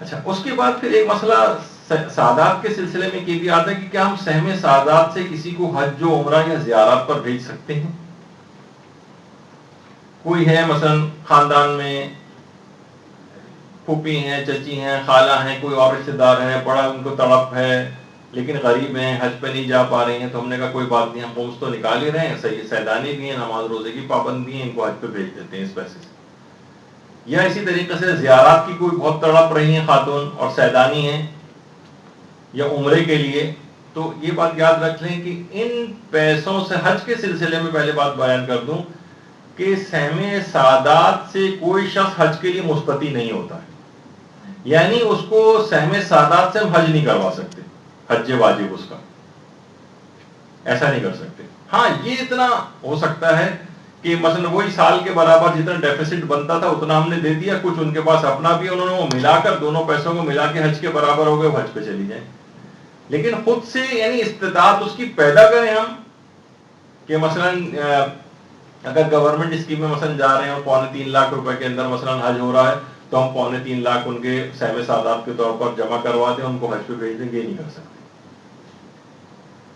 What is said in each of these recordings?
اچھا، اس کے بعد پھر ایک مسئلہ سعادات کے سلسلے میں یہ بھی آتا ہے کہ کیا ہم سہم سعادات سے کسی کو حج و عمرہ یا زیارات پر بھیج سکتے ہیں؟ کوئی ہے مثلا خاندان میں پھوپھی ہیں، چچی ہیں، خالہ ہیں، کوئی اور رشتے دار ہے، بڑا ان کو تڑپ ہے لیکن غریب ہیں، حج پہ نہیں جا پا رہے ہیں، تو ہم نے کہا کوئی بات نہیں، ہم خمس تو نکال ہی رہے ہیں، صحیح سیدانی بھی ہیں، نماز روزے کی پابندی ہیں، ان کو حج پہ بھیج دیتے ہیں اس پیسے سے۔ یا اسی طریقے سے زیارات کی کوئی بہت تڑپ رہی ہیں خاتون اور سیدانی ہیں یا عمرے کے لیے، تو یہ بات یاد رکھ لیں کہ ان پیسوں سے حج کے سلسلے میں پہلے بات بیان کر دوں کہ سہم سعادات سے کوئی شخص حج کے لیے مستطیع نہیں ہوتا ہے، یعنی اس کو سہم سعادات سے ہم حج نہیں کروا سکتے، حج واجب اس کا ایسا نہیں کر سکتے۔ ہاں یہ اتنا ہو سکتا ہے کہ مثلا وہی سال کے برابر جتنا ڈیفیسٹ بنتا تھا اتنا ہم نے دے دیا، کچھ ان کے پاس اپنا بھی، انہوں نے وہ ملا کر دونوں پیسوں کو ملا کے حج کے برابر ہو گئے، وہ حج پہ چلی جائیں، لیکن خود سے یعنی استطاعت اس کی پیدا کریں ہم کہ مثلا اگر گورنمنٹ اسکیم میں مثلا جا رہے ہیں اور 2.25 لاکھ روپے کے اندر مثلا حج ہو رہا ہے تو ہم 2.25 لاکھ ان کے سہم سعادات کے طور پر جمع کروا دیں، ان کو حج پہ بھیج دیں، یہ نہیں کر سکتے۔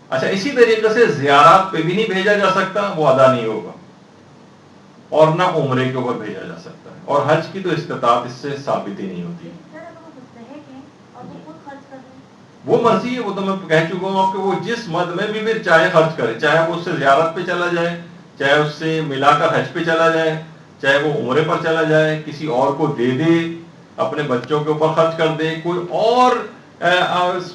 اچھا، اسی طریقے سے زیارات پہ بھی نہیں بھیجا جا سکتا، وہ ادا نہیں ہوگا، اور نہ عمرے کے اوپر بھیجا جا سکتا ہے، اور حج کی تو استطاعت اس سے ثابت ہی نہیں ہوتی۔ وہ مرضی ہے، وہ تو میں کہہ چکا ہوں آپ کہ وہ جس مد میں بھی پھر چاہے خرچ کرے، چاہے وہ اس سے زیارت پہ چلا جائے، چاہے اس سے ملا کر حج پہ چلا جائے، چاہے وہ عمرے پر چلا جائے، کسی اور کو دے دے، اپنے بچوں کے اوپر خرچ کر دے، کوئی اور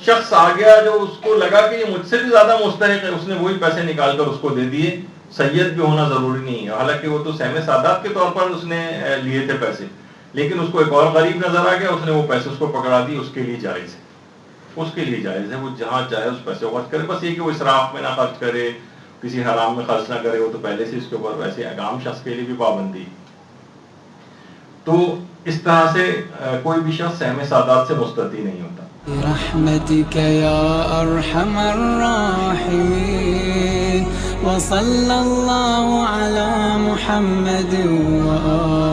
شخص آ گیا جو اس کو لگا کہ یہ مجھ سے بھی زیادہ مستحق ہے، اس نے وہی پیسے نکال کر اس کو دے دیے۔ سید بھی ہونا ضروری نہیں ہے، حالانکہ وہ تو سہم سعادات کے طور پر اس نے لیے تھے پیسے، لیکن اس کو ایک اور غریب نظر آ گیا، اس نے وہ پیسے اس کو پکڑا دی، اس کے لیے جائز ہے، اس کے لیے جائز ہے، وہ جہاں چاہے اس پیسے کو خرچ کرے، بس یہ کہ وہ اسراف میں نہ خرچ کرے، کسی حرام میں خرچ نہ کرے، وہ تو پہلے سے اس کے اوپر ویسے عام شخص کے لیے بھی پابندی۔ تو اس طرح سے کوئی بھی شخص سہم سعادات سے مستطیع نہیں ہوتا۔ برحمتك يا أرحم الراحمين وصلى الله على محمد وآله